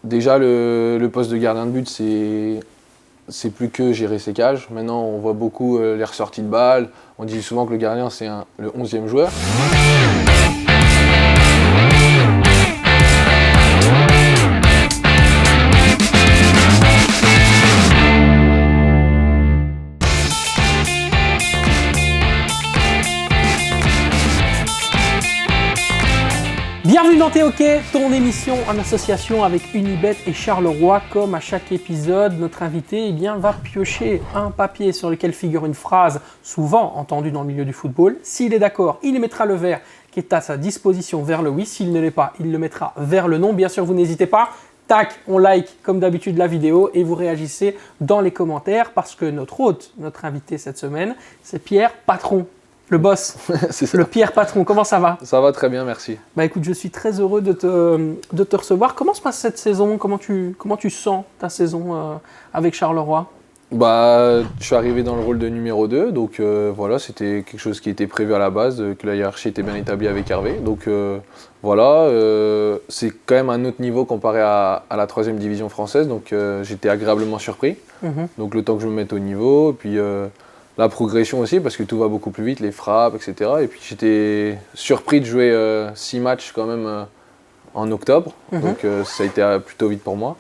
déjà, le poste de gardien de but, c'est plus que gérer ses cages. Maintenant, on voit beaucoup les ressorties de balles. On dit souvent que le gardien, c'est le 11e joueur. Bienvenue dans TOK, ton émission en association avec Unibet et Charleroi. Comme à chaque épisode, notre invité va piocher un papier sur lequel figure une phrase souvent entendue dans le milieu du football. S'il est d'accord, il mettra le vert qui est à sa disposition vers le oui. S'il ne l'est pas, il le mettra vers le non. Bien sûr, vous n'hésitez pas. Tac, on like comme d'habitude la vidéo et vous réagissez dans les commentaires parce que notre hôte, notre invité cette semaine, c'est Pierre Patron. Le boss, C'est ça. le Pierre Patron, comment ça va? Ça va très bien, merci. Bah écoute, je suis très heureux de te recevoir. Comment se passe cette saison? Comment tu sens ta saison avec Charleroi? Je suis arrivé dans le rôle de numéro 2, donc voilà, c'était quelque chose qui était prévu à la base, que la hiérarchie était bien établie avec Hervé. Donc c'est quand même un autre niveau comparé à la 3e division française, donc j'étais agréablement surpris. Donc le temps que je me mette au niveau, et puis la progression aussi, parce que tout va beaucoup plus vite, les frappes, etc. Et puis j'étais surpris de jouer 6 matchs quand même en octobre, donc ça a été plutôt vite pour moi.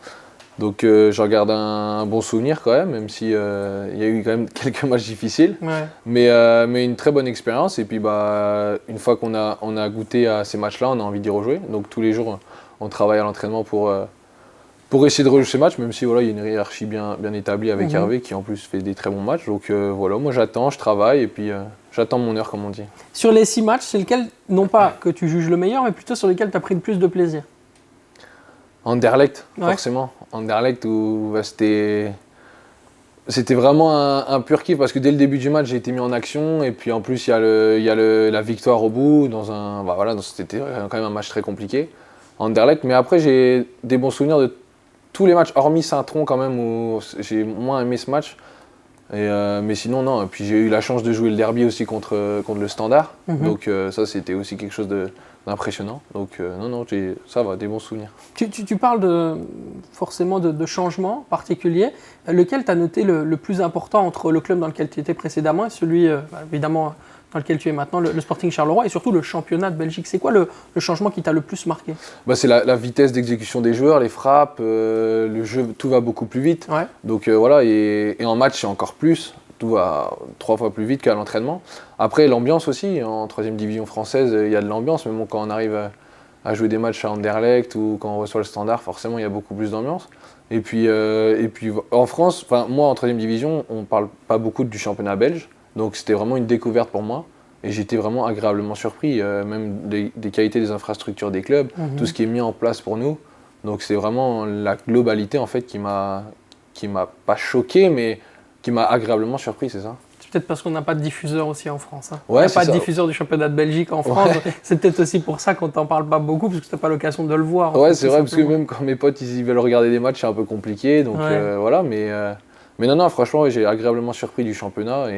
Donc j'en garde un bon souvenir quand même si il y a eu quand même quelques matchs difficiles. Ouais. Mais une très bonne expérience. Et puis une fois qu'on a goûté à ces matchs-là, on a envie d'y rejouer. Donc tous les jours, on travaille à l'entraînement pour essayer de rejouer ces matchs, même si voilà, il y a une hiérarchie bien établie avec Hervé qui en plus fait des très bons matchs. Donc voilà, moi j'attends, je travaille et puis j'attends mon heure comme on dit. Sur les 6 matchs, c'est lequel, non pas que tu juges le meilleur, mais plutôt sur lequel tu as pris le plus de plaisir? Anderlecht, Ouais. forcément. Anderlecht, où c'était vraiment un pur kiff parce que dès le début du match, j'ai été mis en action. Et puis en plus, il y a la victoire au bout. C'était quand même un match très compliqué. Anderlecht, mais après, j'ai des bons souvenirs de tous les matchs, hormis Saint-Tron quand même, où j'ai moins aimé ce match. Mais sinon, non. Et puis j'ai eu la chance de jouer le derby aussi contre le Standard. Donc ça, c'était aussi quelque chose d'impressionnant. Donc non, ça va, des bons souvenirs. Tu parles forcément de changements particuliers. Lequel tu as noté le plus important entre le club dans lequel tu étais précédemment et celui, évidemment, dans lequel tu es maintenant, le Sporting Charleroi, et surtout le championnat de Belgique? C'est quoi le changement qui t'a le plus marqué? C'est la vitesse d'exécution des joueurs, les frappes, le jeu, tout va beaucoup plus vite. Ouais. Donc voilà, et en match, c'est encore plus. Tout va 3 fois plus vite qu'à l'entraînement. Après, l'ambiance aussi. En 3e division française, il y a de l'ambiance. Mais bon, quand on arrive à jouer des matchs à Anderlecht ou quand on reçoit le Standard, forcément, il y a beaucoup plus d'ambiance. Et puis en France, moi, en 3e division, on ne parle pas beaucoup du championnat belge. Donc c'était vraiment une découverte pour moi. Et j'étais vraiment agréablement surpris, même des qualités des infrastructures des clubs, tout ce qui est mis en place pour nous. Donc c'est vraiment la globalité en fait qui m'a pas choqué, mais qui m'a agréablement surpris, c'est ça. C'est peut-être parce qu'on n'a pas de diffuseur aussi en France. Hein. Ouais, il n'y a c'est pas de ça. diffuseur du championnat de Belgique en France. Ouais. C'est peut-être aussi pour ça qu'on t'en parle pas beaucoup, parce que tu n'as pas l'occasion de le voir. Ouais, c'est vrai, parce que même quand mes potes ils veulent regarder des matchs, c'est un peu compliqué. Donc voilà, mais non, franchement, ouais, j'ai agréablement surpris du championnat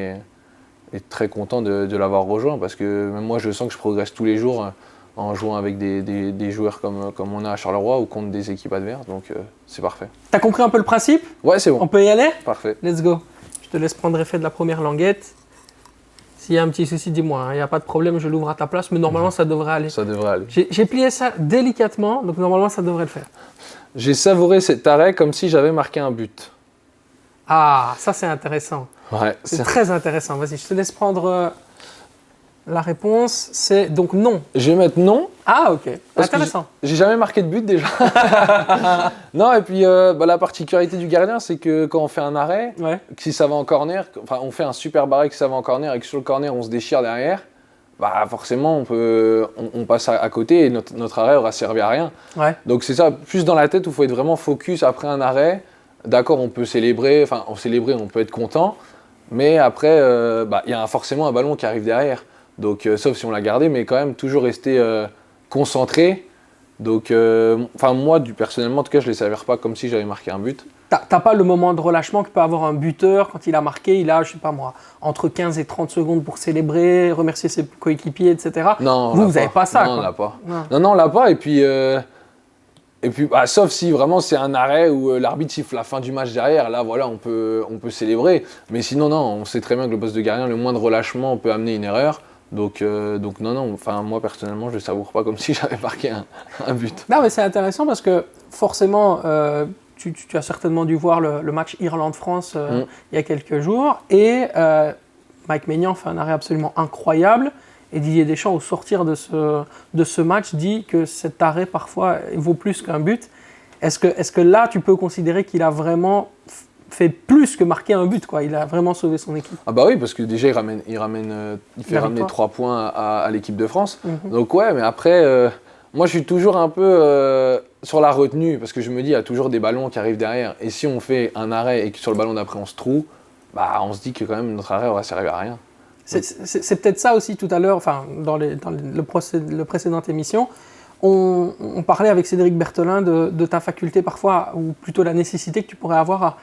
et très content de l'avoir rejoint, parce que même moi, je sens que je progresse tous les jours en jouant avec des joueurs comme on a à Charleroi ou contre des équipes adverses. Donc c'est parfait. T'as compris un peu le principe? Ouais, c'est bon. On peut y aller? Parfait. Let's go. Je te laisse prendre effet de la première languette. S'il y a un petit souci, dis-moi. Il n'y a pas de problème, je l'ouvre à ta place, mais normalement, ça devrait aller. Ça devrait aller. J'ai plié ça délicatement, donc normalement, ça devrait le faire. J'ai savouré cet arrêt comme si j'avais marqué un but. Ah, ça, c'est intéressant. Ouais, C'est très intéressant. Vas-y, je te laisse prendre la réponse. C'est donc non. Je vais mettre non. Ah, ok. Parce que Intéressant. j'ai jamais marqué de but déjà. Non, et puis la particularité du gardien, c'est que quand on fait un arrêt, Ouais. si ça va en corner, on fait un super arrêt que ça va en corner et que sur le corner on se déchire derrière, forcément on passe à côté et notre arrêt aura servi à rien. Ouais. Donc c'est ça, plus dans la tête où il faut être vraiment focus après un arrêt. D'accord, on peut célébrer, on peut être content, mais après il y a forcément un ballon qui arrive derrière. Donc sauf si on l'a gardé, mais quand même toujours rester concentré. Donc moi personnellement en tout cas je ne les savais pas comme si j'avais marqué un but. T'as pas le moment de relâchement que peut avoir un buteur quand il a marqué, il a, je sais pas moi, entre 15 et 30 secondes pour célébrer, remercier ses coéquipiers, etc. Non, vous n'avez pas ça. Non, quoi. on l'a pas. Non. Non, on l'a pas. Et puis Et puis, sauf si vraiment c'est un arrêt où l'arbitre siffle la fin du match derrière, là voilà, on peut célébrer. Mais sinon, non, on sait très bien que le poste de gardien, le moindre relâchement peut amener une erreur. Donc non, enfin moi personnellement, je ne savoure pas comme si j'avais marqué un but. Non, mais c'est intéressant parce que forcément, tu as certainement dû voir le match Irlande-France il y a quelques jours. Et Mike Maignan fait un arrêt absolument incroyable. Et Didier Deschamps, au sortir de ce match, dit que cet arrêt, parfois, vaut plus qu'un but. Est-ce que là, tu peux considérer qu'il a vraiment fait plus que marquer un but, quoi. Il a vraiment sauvé son équipe. Ah bah oui, parce que déjà, il fait ramener 3 points à l'équipe de France. Donc ouais, mais après, moi, je suis toujours un peu sur la retenue, parce que je me dis, il y a toujours des ballons qui arrivent derrière. Et si on fait un arrêt et que sur le ballon d'après, on se trouve, on se dit que quand même, notre arrêt aura servi à rien. C'est peut-être ça aussi tout à l'heure, enfin, dans le précédente émission, on parlait avec Cédric Berthelin de ta faculté parfois, ou plutôt la nécessité que tu pourrais avoir à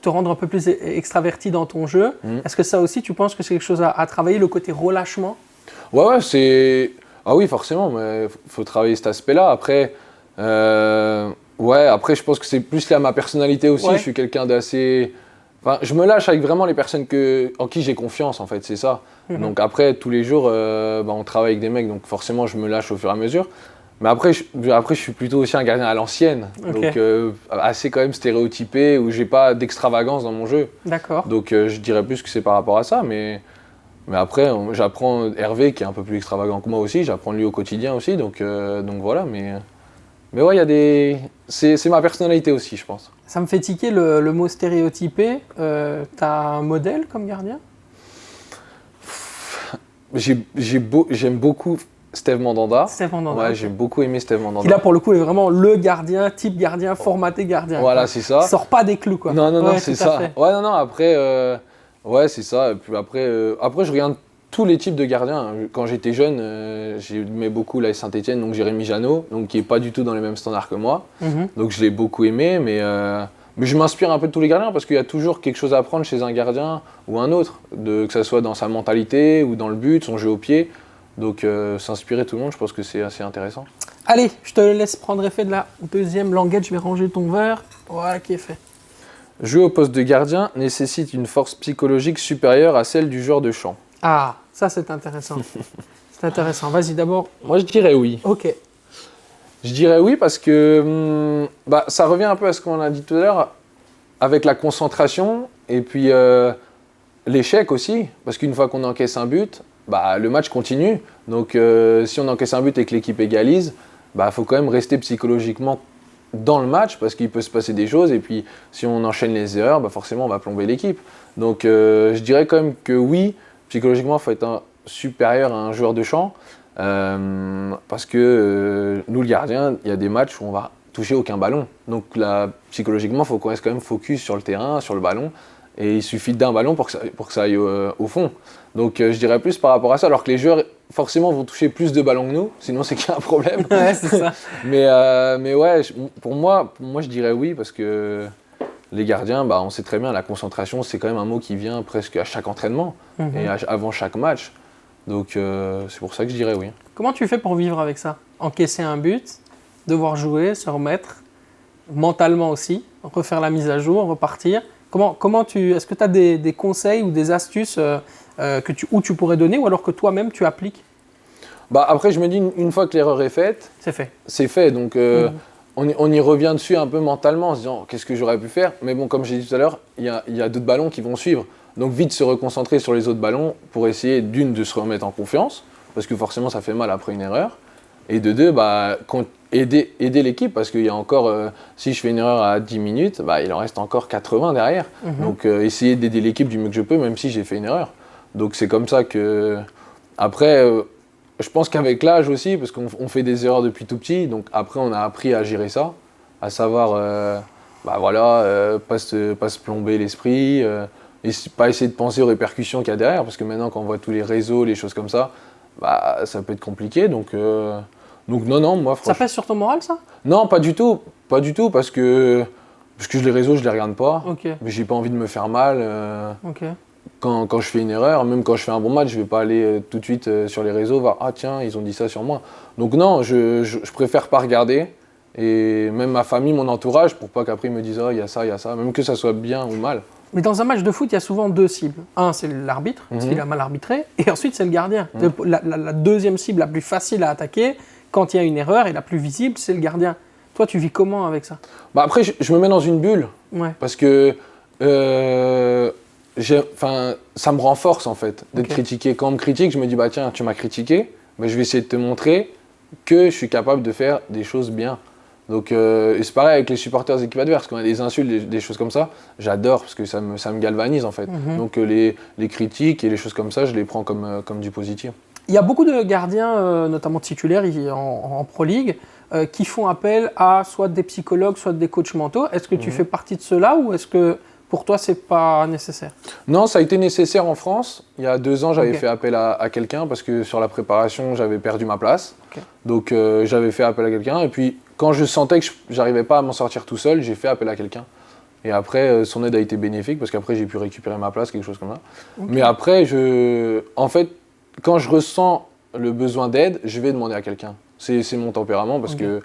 te rendre un peu plus extraverti dans ton jeu. Est-ce que ça aussi, tu penses que c'est quelque chose à travailler, le côté relâchement ? Ouais, c'est... Ah oui, forcément, mais il faut travailler cet aspect-là. Après, après, je pense que c'est plus lié à ma personnalité aussi. Ouais. Je suis quelqu'un d'assez... Enfin, je me lâche avec vraiment les personnes en qui j'ai confiance, en fait, c'est ça. Donc après, tous les jours, on travaille avec des mecs, donc forcément, je me lâche au fur et à mesure. Mais après, je suis plutôt aussi un gardien à l'ancienne, donc assez quand même stéréotypé, où j'ai pas d'extravagance dans mon jeu. D'accord. Donc je dirais plus que c'est par rapport à ça, mais après, j'apprends Hervé, qui est un peu plus extravagant que moi aussi, j'apprends de lui au quotidien aussi, donc voilà, mais ouais, il y a des... C'est ma personnalité aussi, je pense. Ça me fait tiquer le mot stéréotypé. T'as un modèle comme gardien ? J'aime beaucoup Steve Mandanda. Steve Mandanda. Ouais, j'ai beaucoup aimé Steve Mandanda. Qui là, pour le coup, est vraiment le gardien, type gardien, formaté gardien. Voilà, quoi. c'est ça. Il sort pas des clous, quoi. Non, c'est ça. Ouais, non, après, ouais, c'est ça. Et puis après, je regarde tous les types de gardiens. Quand j'étais jeune, j'aimais beaucoup l'AS Saint-Etienne, donc Jérémy Janot, donc qui est pas du tout dans les mêmes standards que moi. Donc je l'ai beaucoup aimé, mais je m'inspire un peu de tous les gardiens parce qu'il y a toujours quelque chose à apprendre chez un gardien ou un autre, que ce soit dans sa mentalité ou dans le but, son jeu au pied. Donc s'inspirer de tout le monde, je pense que c'est assez intéressant. Allez, je te laisse prendre effet de la deuxième languette, je vais ranger ton verre. Voilà qui est fait. Jouer au poste de gardien nécessite une force psychologique supérieure à celle du joueur de champ. Ah, ça c'est intéressant. C'est intéressant. Vas-y d'abord. Moi je dirais oui. Ok. Je dirais oui parce que ça revient un peu à ce qu'on a dit tout à l'heure avec la concentration et puis l'échec aussi. Parce qu'une fois qu'on encaisse un but, le match continue. Donc si on encaisse un but et que l'équipe égalise, faut quand même rester psychologiquement dans le match parce qu'il peut se passer des choses. Et puis si on enchaîne les erreurs, forcément on va plomber l'équipe. Donc je dirais quand même que oui, psychologiquement il faut être supérieur à un joueur de champ. Parce que nous, le gardien, il y a des matchs où on va toucher aucun ballon. Donc là, psychologiquement, il faut qu'on reste quand même focus sur le terrain, sur le ballon. Et il suffit d'un ballon pour que ça aille au fond. Donc je dirais plus par rapport à ça, alors que les joueurs, forcément, vont toucher plus de ballons que nous, sinon c'est qu'il y a un problème. Ouais, c'est ça. mais ouais, pour moi, je dirais oui, parce que les gardiens, on sait très bien, la concentration, c'est quand même un mot qui vient presque à chaque entraînement et avant chaque match. Donc c'est pour ça que je dirais oui. Comment tu fais pour vivre avec ça ? Encaisser un but, devoir jouer, se remettre, mentalement aussi, refaire la mise à jour, repartir. Est-ce que tu as des conseils ou des astuces où tu pourrais donner ou alors que toi-même tu appliques ? Après je me dis, une fois que l'erreur est faite, c'est fait. Donc on y revient dessus un peu mentalement en se disant qu'est-ce que j'aurais pu faire. Mais bon, comme j'ai dit tout à l'heure, il y a d'autres ballons qui vont suivre. Donc vite se reconcentrer sur les autres ballons pour essayer de se remettre en confiance, parce que forcément ça fait mal après une erreur, et de deux, aider l'équipe, parce qu'il y a encore, si je fais une erreur à 10 minutes, il en reste encore 80 derrière. Donc essayer d'aider l'équipe du mieux que je peux, même si j'ai fait une erreur. Donc c'est comme ça que... Après, je pense qu'avec l'âge aussi, parce qu'on fait des erreurs depuis tout petit, donc après on a appris à gérer ça, à savoir, pas se plomber l'esprit, et pas essayer de penser aux répercussions qu'il y a derrière, parce que maintenant quand on voit tous les réseaux, les choses comme ça, ça peut être compliqué. Donc non, moi franchement... Ça pèse sur ton moral, ça ? Non, pas du tout, parce que les réseaux, je les regarde pas. Okay. Mais j'ai pas envie de me faire mal. Okay. Quand je fais une erreur, même quand je fais un bon match, je vais pas aller tout de suite sur les réseaux voir « Ah tiens, ils ont dit ça sur moi ». Donc non, je préfère pas regarder Et même ma famille, mon entourage, pour pas qu'après ils me disent « oh, il y a ça, même que ça soit bien ou mal. Mais dans un match de foot, il y a souvent deux cibles. Un, c'est l'arbitre, parce qu'il a mal arbitré, et ensuite, c'est le gardien. La deuxième cible la plus facile à attaquer, quand il y a une erreur, et la plus visible, c'est le gardien. Toi, tu vis comment avec ça? Bah après, je me mets dans une bulle, parce que ça me renforce en fait, d'être critiqué. Quand on me critique, je me dis « bah tiens, tu m'as critiqué, bah, je vais essayer de te montrer que je suis capable de faire des choses bien ». Donc, et c'est pareil avec les supporters des équipes adverses, quand il y a des insultes, des choses comme ça, j'adore parce que ça me galvanise en fait. Donc les critiques et les choses comme ça, je les prends comme du positif. Il y a beaucoup de gardiens, notamment titulaires en Pro League, qui font appel à soit des psychologues, soit des coachs mentaux. Est-ce que tu fais partie de ceux-là ou est-ce que pour toi, c'est pas nécessaire? Non, ça a été nécessaire en France. Il y a 2 ans, j'avais fait appel à quelqu'un parce que sur la préparation, j'avais perdu ma place. Donc j'avais fait appel à quelqu'un et puis quand je sentais que j'arrivais pas à m'en sortir tout seul, j'ai fait appel à quelqu'un. Et après, son aide a été bénéfique parce qu'après, j'ai pu récupérer ma place, quelque chose comme ça. Mais après, en fait, quand je ressens le besoin d'aide, je vais demander à quelqu'un. C'est mon tempérament parce que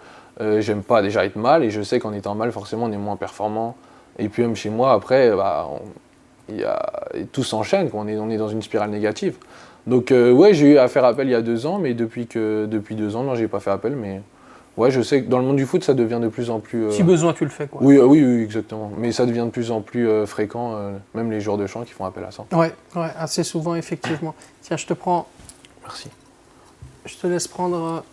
j'aime pas déjà être mal et je sais qu'en étant mal, forcément, on est moins performant. Et puis même chez moi, après, tout s'enchaîne, on est dans une spirale négative. Donc ouais, j'ai eu à faire appel il y a 2 ans, mais depuis 2 ans, non, j'ai pas fait appel, mais ouais, je sais que dans le monde du foot, ça devient de plus en plus... Si besoin, tu le fais, quoi. Oui, exactement. Mais ça devient de plus en plus fréquent, même les joueurs de champ qui font appel à ça. Ouais, assez souvent, effectivement. Tiens, je te prends... Merci. Je te laisse prendre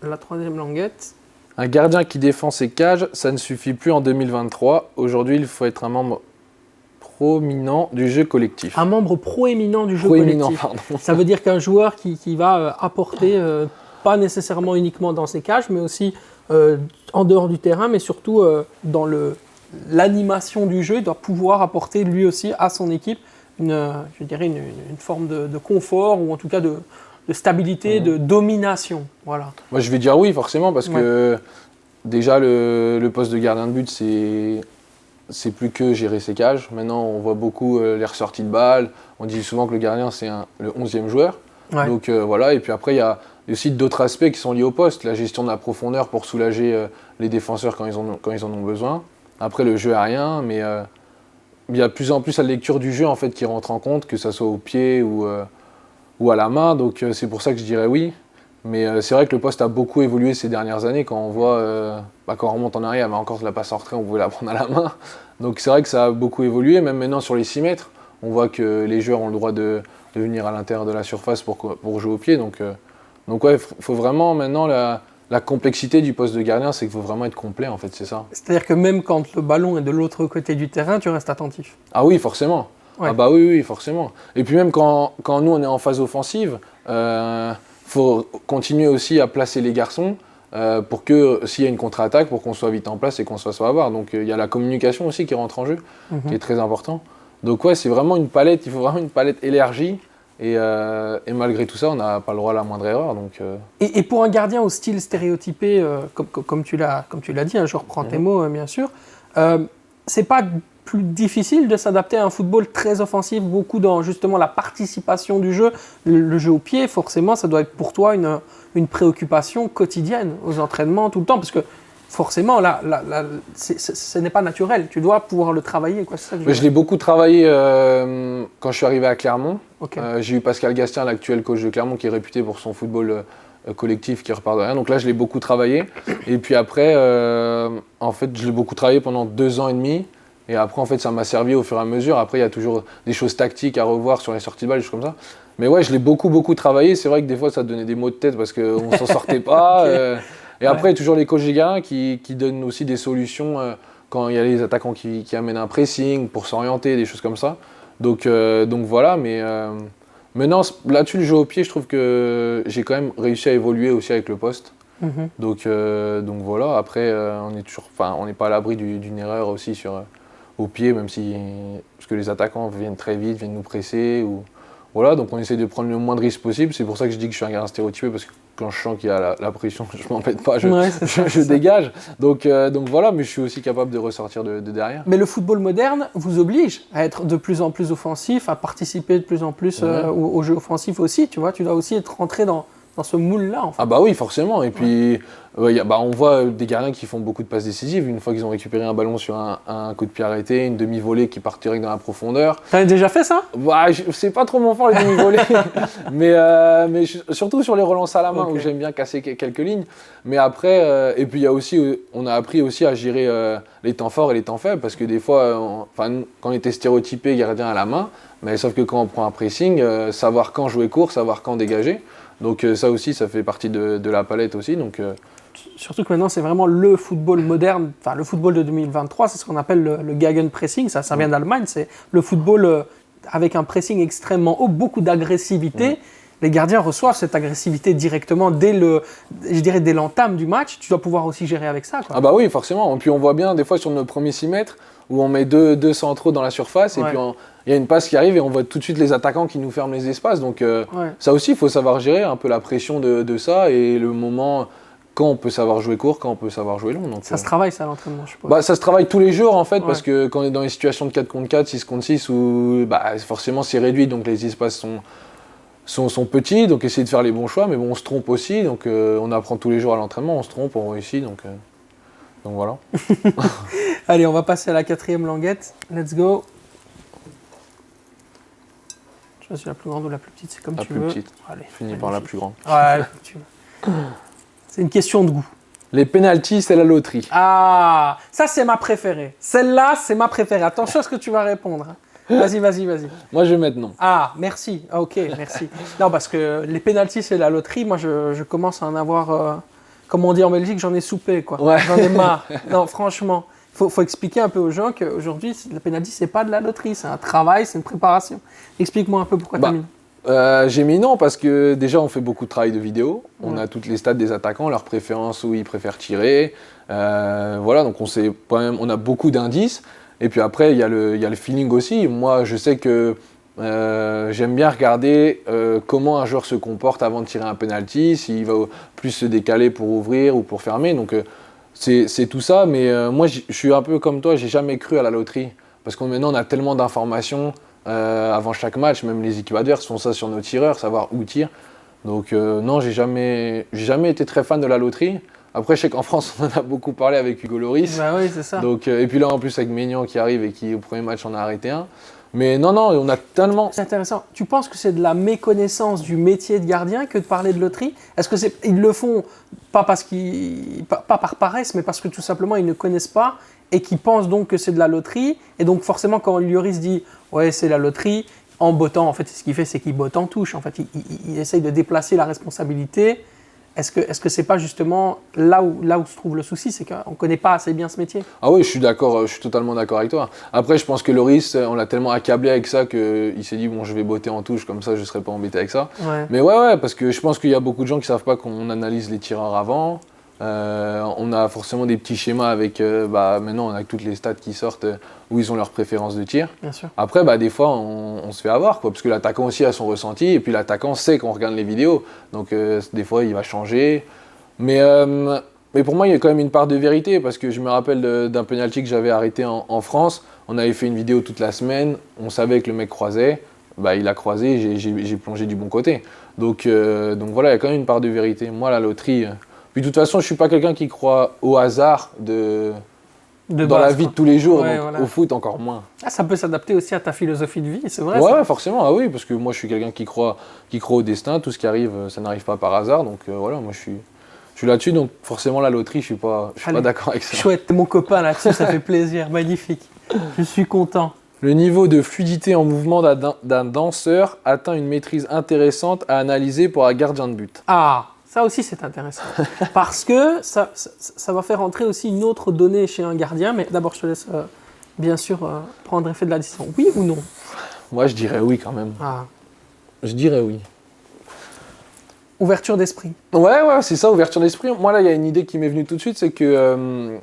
la 3e languette. Un gardien qui défend ses cages, ça ne suffit plus en 2023. Aujourd'hui, il faut être un membre proéminent du jeu collectif. Un membre proéminent du jeu collectif. Pardon. Ça veut dire qu'un joueur qui va apporter, pas nécessairement uniquement dans ses cages, mais aussi en dehors du terrain, mais surtout dans l'animation du jeu, il doit pouvoir apporter lui aussi à son équipe une forme de confort ou en tout cas de stabilité, de domination. Voilà. Moi, je vais dire oui, forcément, parce que déjà, le poste de gardien de but, c'est plus que gérer ses cages. Maintenant, on voit beaucoup les ressorties de balles. On dit souvent que le gardien, c'est le 11e joueur. Donc voilà, et puis après, il y a aussi d'autres aspects qui sont liés au poste. La gestion de la profondeur pour soulager les défenseurs quand ils en ont besoin. Après, le jeu aérien, mais il y a de plus en plus la lecture du jeu en fait, qui rentre en compte, que ce soit au pied ou à la main. Donc c'est pour ça que je dirais oui. Mais c'est vrai que le poste a beaucoup évolué ces dernières années. Quand on voit, quand on remonte en arrière, mais encore la passe en retrait, on pouvait la prendre à la main. Donc c'est vrai que ça a beaucoup évolué. Même maintenant sur les 6 mètres, on voit que les joueurs ont le droit de venir à l'intérieur de la surface pour jouer au pied. Donc ouais, il faut vraiment maintenant la complexité du poste de gardien, c'est qu'il faut vraiment être complet en fait, c'est ça. C'est-à-dire que même quand le ballon est de l'autre côté du terrain, tu restes attentif. Ah oui, forcément. Ouais. Ah bah oui, forcément. Et puis même quand nous on est en phase offensive, faut continuer aussi à placer les garçons pour que s'il y a une contre-attaque, pour qu'on soit vite en place et qu'on se fasse pas avoir. Donc il y a la communication aussi qui rentre en jeu, qui est très important. Donc ouais, c'est vraiment une palette, il faut vraiment une palette élargie. Et malgré tout ça, on n'a pas le droit à la moindre erreur. Donc, Et pour un gardien au style stéréotypé, comme tu l'as dit, je reprends tes mots bien sûr, c'est pas plus difficile de s'adapter à un football très offensif, beaucoup dans justement la participation du jeu, le jeu au pied, forcément ça doit être pour toi une préoccupation quotidienne aux entraînements tout le temps, parce que forcément là, ce n'est pas naturel, tu dois pouvoir le travailler. Quoi, c'est ça que je l'ai beaucoup travaillé quand je suis arrivé à Clermont. J'ai eu Pascal Gastien, l'actuel coach de Clermont, qui est réputé pour son football collectif qui repart de rien. Donc là, je l'ai beaucoup travaillé. Et puis après, en fait, je l'ai beaucoup travaillé pendant 2 ans et demi. Et après, en fait, ça m'a servi au fur et à mesure. Après, il y a toujours des choses tactiques à revoir sur les sorties de balles, des choses comme ça. Mais ouais, je l'ai beaucoup travaillé. C'est vrai que des fois, ça donnait des maux de tête parce qu'on ne s'en sortait pas. Et après, il y a toujours les coachs des gardiens qui donnent aussi des solutions quand il y a les attaquants qui amènent un pressing pour s'orienter, des choses comme ça. Donc voilà, mais maintenant, là-dessus, le jeu au pied, je trouve que j'ai quand même réussi à évoluer aussi avec le poste. Donc voilà, après, on n'est pas à l'abri d'une erreur aussi au pied, même si parce que les attaquants viennent très vite, viennent nous presser. Voilà, donc on essaie de prendre le moins de risques possible. C'est pour ça que je dis que je suis un gardien stéréotypé, parce que quand je sens qu'il y a la pression, je m'embête pas, je dégage. Donc voilà, mais je suis aussi capable de ressortir de derrière. Mais le football moderne vous oblige à être de plus en plus offensif, à participer de plus en plus au jeu offensif aussi. Tu vois, tu dois aussi être rentré dans dans ce moule-là, en fait. Ah bah oui, forcément. Et puis, on voit des gardiens qui font beaucoup de passes décisives. Une fois qu'ils ont récupéré un ballon sur un coup de pied arrêté, une demi-volée qui part direct dans la profondeur. T'as déjà fait ça? Bah, c'est pas trop mon fort, les demi-volées. mais surtout sur les relances à la main, où j'aime bien casser quelques lignes. Mais après, et puis il y a aussi, on a appris aussi à gérer les temps forts et les temps faibles. Parce que des fois, quand on était stéréotypé gardien à la main, mais sauf que quand on prend un pressing, savoir quand jouer court, savoir quand dégager. Donc ça aussi, ça fait partie de la palette aussi. Donc, surtout que maintenant, c'est vraiment le football moderne, enfin le football de 2023, c'est ce qu'on appelle le Gegenpressing, ça vient d'Allemagne, c'est le football avec un pressing extrêmement haut, beaucoup d'agressivité. Les gardiens reçoivent cette agressivité directement dès l'entame du match. Tu dois pouvoir aussi gérer avec ça, quoi. Ah bah oui, forcément. Et puis on voit bien des fois sur nos premiers 6 mètres où on met deux centraux dans la surface et puis il y a une passe qui arrive et on voit tout de suite les attaquants qui nous ferment les espaces. Donc ça aussi, il faut savoir gérer un peu la pression de ça et le moment quand on peut savoir jouer court, quand on peut savoir jouer long. Donc, ça se travaille ça à l'entraînement, je suppose. Bah, ça se travaille tous les jours en fait parce que quand on est dans les situations de 4 contre 4, 6 contre 6 où forcément c'est réduit donc les espaces sont petits, donc essayer de faire les bons choix, mais bon, on se trompe aussi, donc on apprend tous les jours à l'entraînement, on se trompe, on réussit, donc voilà. Allez, on va passer à la 4e languette. Let's go. Choisis la plus grande ou la plus petite, c'est comme tu veux. La plus petite. Allez, finis par la plus grande. Ouais, comme tu veux. C'est une question de goût. Les pénaltys, c'est la loterie. Ah, ça c'est ma préférée. Celle-là, c'est ma préférée. Attention à ce que tu vas répondre. Vas-y. Moi, je vais mettre non. Ah, merci. Ok, merci. Non, parce que les pénaltys, c'est la loterie. Moi, je commence à en avoir, comme on dit en Belgique, j'en ai soupé, quoi. Ouais. J'en ai marre. Non, franchement, faut expliquer un peu aux gens qu'aujourd'hui, le pénalty, c'est pas de la loterie. C'est un travail, c'est une préparation. Explique-moi un peu pourquoi tu as mis. J'ai mis non parce que déjà, on fait beaucoup de travail de vidéo. On a toutes les stats des attaquants, leurs préférences, où ils préfèrent tirer. Voilà, donc on a beaucoup d'indices. Et puis après, il y a le feeling aussi. Moi, je sais que j'aime bien regarder comment un joueur se comporte avant de tirer un penalty, s'il va plus se décaler pour ouvrir ou pour fermer. Donc c'est tout ça. Mais moi, je suis un peu comme toi, j'ai jamais cru à la loterie. Parce que maintenant, on a tellement d'informations avant chaque match. Même les équipes adverses font ça sur nos tireurs, savoir où tirent. Donc non, j'ai jamais été très fan de la loterie. Après, je sais qu'en France, on en a beaucoup parlé avec Hugo Lloris. Bah oui, c'est ça. Donc, et puis là, en plus, avec Maignan qui arrive et qui, au premier match, en a arrêté un. Mais non, on a tellement... C'est intéressant. Tu penses que c'est de la méconnaissance du métier de gardien que de parler de loterie? Est-ce que ils le font pas par paresse, mais parce que tout simplement, ils ne connaissent pas et qu'ils pensent donc que c'est de la loterie? Et donc, forcément, quand Lloris dit « Ouais, c'est la loterie », en bottant, en fait, ce qu'il fait, c'est qu'il botte en touche. En fait, il essaye de déplacer la responsabilité. Est-ce que c'est pas justement là où se trouve le souci, c'est qu'on connaît pas assez bien ce métier? Ah oui, je suis d'accord, je suis totalement d'accord avec toi. Après, je pense que Lloris, on l'a tellement accablé avec ça qu'il s'est dit bon, je vais botter en touche, comme ça, je serai pas embêté avec ça. Ouais. Mais ouais, parce que je pense qu'il y a beaucoup de gens qui savent pas qu'on analyse les tireurs avant. On a forcément des petits schémas avec, maintenant on a toutes les stats qui sortent où ils ont leur préférence de tir. Bien sûr. Après, des fois, on se fait avoir, quoi, parce que l'attaquant aussi a son ressenti, et puis l'attaquant sait qu'on regarde les vidéos. Donc des fois, il va changer. Mais pour moi, il y a quand même une part de vérité, parce que je me rappelle d'un penalty que j'avais arrêté en France. On avait fait une vidéo toute la semaine, on savait que le mec croisait. Il a croisé, j'ai plongé du bon côté. Donc voilà, il y a quand même une part de vérité. Moi, la loterie... Puis de toute façon, je ne suis pas quelqu'un qui croit au hasard dans la vie de tous les jours, ouais, donc voilà. Au foot encore moins. Ah, ça peut s'adapter aussi à ta philosophie de vie, c'est vrai? Ouais, forcément, ah oui, parce que moi je suis quelqu'un qui croit au destin, tout ce qui arrive, ça n'arrive pas par hasard, donc voilà, moi je suis là-dessus, donc forcément la loterie, je suis pas d'accord avec ça. Chouette, t'es mon copain là-dessus, ça fait plaisir, magnifique, je suis content. Le niveau de fluidité en mouvement d'un danseur atteint une maîtrise intéressante à analyser pour un gardien de but. Ah, ça aussi c'est intéressant, parce que ça va faire entrer aussi une autre donnée chez un gardien, mais d'abord je te laisse bien sûr prendre effet de la décision. Oui ou non? Moi je dirais oui quand même. Ah. Je dirais oui. Ouverture d'esprit. Ouais, c'est ça, ouverture d'esprit. Moi là, il y a une idée qui m'est venue tout de suite, c'est que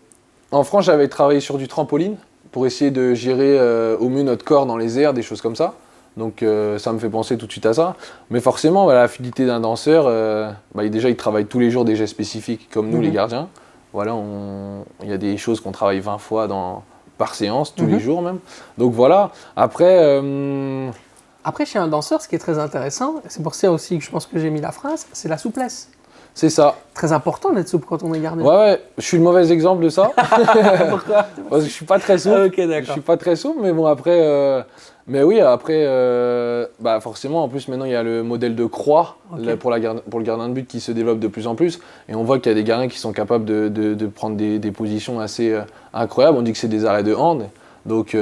en France j'avais travaillé sur du trampoline pour essayer de gérer au mieux notre corps dans les airs, des choses comme ça. Donc ça me fait penser tout de suite à ça. Mais forcément, la fluidité d'un danseur, déjà il travaille tous les jours des gestes spécifiques comme nous les gardiens. Voilà, il y a des choses qu'on travaille 20 fois par séance, tous les jours même. Donc voilà, après... Après, chez un danseur, ce qui est très intéressant, et c'est pour ça aussi que je pense que j'ai mis la phrase, c'est la souplesse. C'est ça. Très important d'être souple quand on est gardien. Ouais, je suis le mauvais exemple de ça. Pourquoi? Parce que je suis pas très souple. Ah, ok, Je d'accord. suis pas très souple, mais bon, après. Mais oui, après, bah forcément, en plus, maintenant, il y a le modèle de croix là, pour le gardien de but qui se développe de plus en plus. Et on voit qu'il y a des gardiens qui sont capables de prendre des positions assez incroyables. On dit que c'est des arrêts de hand. Donc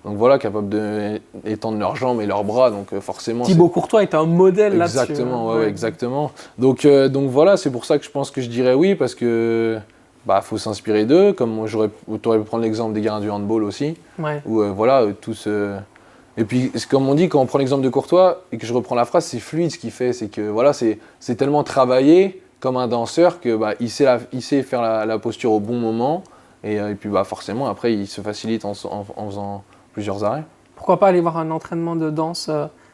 voilà, capables d'étendre leurs jambes et leurs bras. Donc forcément. Thibaut Courtois est un modèle là-dessus. Exactement, ouais, exactement. Donc voilà, c'est pour ça que je pense que je dirais oui, parce que faut s'inspirer d'eux. Comme moi, tu aurais pu prendre l'exemple des gardiens du handball aussi. Ouais. Où voilà, tous. Et puis, comme on dit, quand on prend l'exemple de Courtois et que je reprends la phrase, c'est fluide ce qu'il fait. C'est que voilà, c'est tellement travaillé comme un danseur que il sait faire la posture au bon moment. Et puis forcément, après, il se facilite en faisant plusieurs arrêts. Pourquoi pas aller voir un entraînement de danse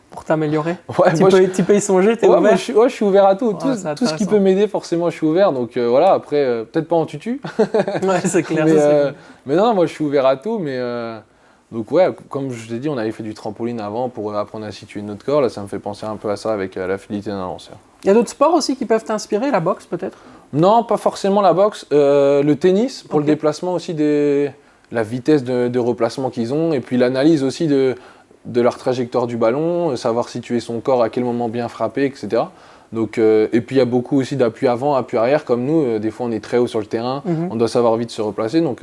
pour t'améliorer? Ouais, tu peux y songer, t'es ouais, ouvert? je suis ouvert à tout. Ouais, Tout ce qui peut m'aider, forcément, je suis ouvert. Donc voilà, après, peut-être pas en tutu. Ouais, c'est clair. Mais non, moi, je suis ouvert à tout. Donc ouais, comme je t'ai dit, on avait fait du trampoline avant pour apprendre à situer notre corps. Là, ça me fait penser un peu à ça avec la fluidité d'un lanceur. Il y a d'autres sports aussi qui peuvent t'inspirer, la boxe peut-être? Non, pas forcément la boxe. Le tennis, pour le déplacement aussi, la vitesse de replacement qu'ils ont, et puis l'analyse aussi de leur trajectoire du ballon, savoir situer son corps, à quel moment bien frapper, etc. Donc, et puis il y a beaucoup aussi d'appui avant, appui arrière, comme nous, des fois on est très haut sur le terrain, on doit savoir vite se replacer, donc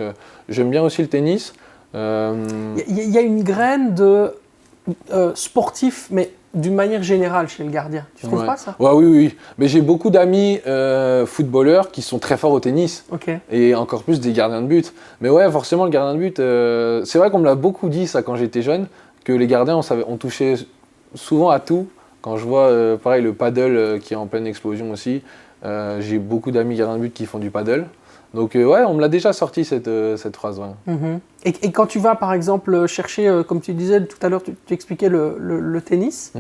j'aime bien aussi le tennis. Il y a une graine de sportif, mais d'une manière générale chez le gardien. Tu trouves pas ça? Ouais, oui. Mais j'ai beaucoup d'amis footballeurs qui sont très forts au tennis. Okay. Et encore plus des gardiens de but. Mais ouais, forcément, le gardien de but, c'est vrai qu'on me l'a beaucoup dit ça quand j'étais jeune, que les gardiens, on touchait souvent à tout. Quand je vois, pareil, le paddle qui est en pleine explosion aussi, j'ai beaucoup d'amis gardiens de but qui font du paddle. Donc ouais, on me l'a déjà sorti cette phrase. Ouais. Mm-hmm. Et quand tu vas par exemple chercher, comme tu disais tout à l'heure, tu expliquais le tennis,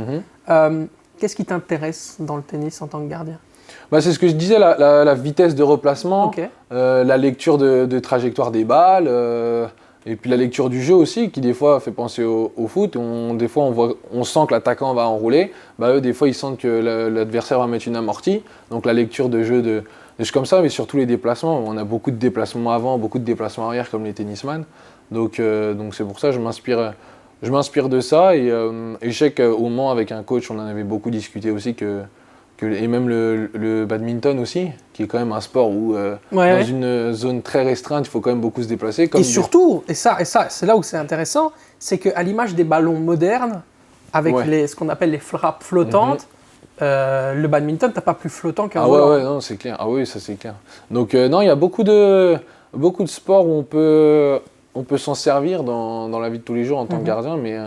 qu'est-ce qui t'intéresse dans le tennis en tant que gardien? C'est ce que je disais, la vitesse de replacement, okay. La lecture de trajectoire des balles, et puis la lecture du jeu aussi, qui des fois fait penser au foot. Des fois on sent que l'attaquant va enrouler, eux des fois ils sentent que l'adversaire va mettre une amortie, donc la lecture de jeu des choses comme ça, mais surtout les déplacements. On a beaucoup de déplacements avant, beaucoup de déplacements arrière comme les tennisman. Donc c'est pour ça que je m'inspire de ça. Et je sais qu'au Mans, avec un coach, on en avait beaucoup discuté aussi. Et même le badminton aussi, qui est quand même un sport où dans une zone très restreinte, il faut quand même beaucoup se déplacer. Et surtout, et ça c'est là où c'est intéressant, c'est qu'à l'image des ballons modernes, avec ce qu'on appelle les frappes flottantes, le badminton, t'as pas plus flottant qu'un volant. Ouais, non, c'est clair. Ah oui, ça c'est clair. Donc non, il y a beaucoup de sports où on peut s'en servir dans la vie de tous les jours en tant que gardien, mais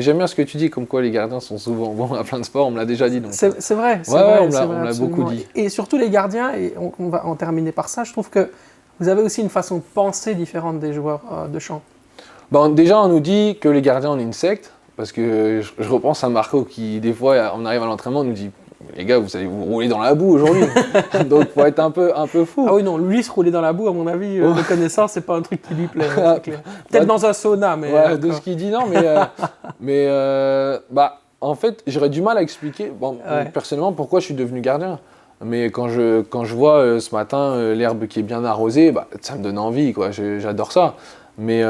j'aime bien ce que tu dis, comme quoi les gardiens sont souvent bons à plein de sports, on me l'a déjà dit. C'est vrai, on me l'a beaucoup dit. Et surtout les gardiens, et on va en terminer par ça, je trouve que vous avez aussi une façon de penser différente des joueurs de champ. Déjà, on nous dit que les gardiens, on est une secte. Parce que je repense à Marco qui, des fois, on arrive à l'entraînement, on nous dit « Les gars, vous allez vous rouler dans la boue aujourd'hui !» Donc, faut être un peu fou. Ah oui, non, lui, se rouler dans la boue, à mon avis, le connaissant, c'est pas un truc qui lui plaît. Peut-être dans un sauna, mais... Ouais, de ce qu'il dit, non, mais en fait, j'aurais du mal à expliquer, personnellement, pourquoi je suis devenu gardien. Mais quand je vois ce matin l'herbe qui est bien arrosée, ça me donne envie, quoi. J'adore ça. Mais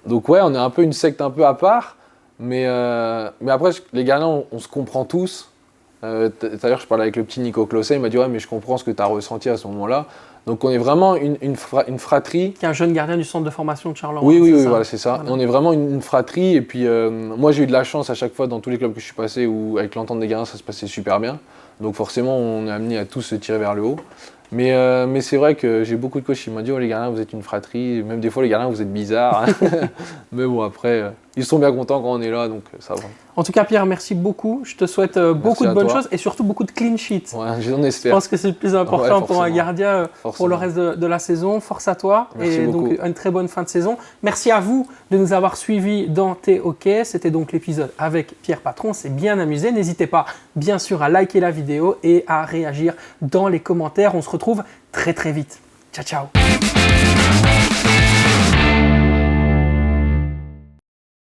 donc, ouais, on est un peu une secte un peu à part. Mais après, les gardiens, on se comprend tous. Tout à l'heure, je parlais avec le petit Nico Closset, il m'a dit « Ouais, mais je comprends ce que tu as ressenti à ce moment-là. » Donc, on est vraiment une fratrie. Qui est un jeune gardien du centre de formation de Charleroi. Oui, voilà, c'est ça. Voilà. On est vraiment une fratrie. Et puis, moi, j'ai eu de la chance à chaque fois dans tous les clubs que je suis passé où, avec l'entente des gardiens, ça se passait super bien. Donc, forcément, on est amené à tous se tirer vers le haut. Mais c'est vrai que j'ai beaucoup de coachs qui m'ont dit « Oh, les gardiens, vous êtes une fratrie. » Même des fois, les gardiens, vous êtes bizarres. Mais bon, après, ils sont bien contents quand on est là, donc ça va. En tout cas, Pierre, merci beaucoup. Je te souhaite beaucoup de bonnes choses et surtout beaucoup de clean sheets. Ouais, j'en espère. Je pense que c'est le plus important pour un gardien pour le reste de la saison. Force à toi. Merci et beaucoup. Donc une très bonne fin de saison. Merci à vous de nous avoir suivis dans T'es OK. C'était donc l'épisode avec Pierre Patron. C'est bien amusé. N'hésitez pas, bien sûr, à liker la vidéo et à réagir dans les commentaires. On se retrouve très très vite. Ciao, ciao.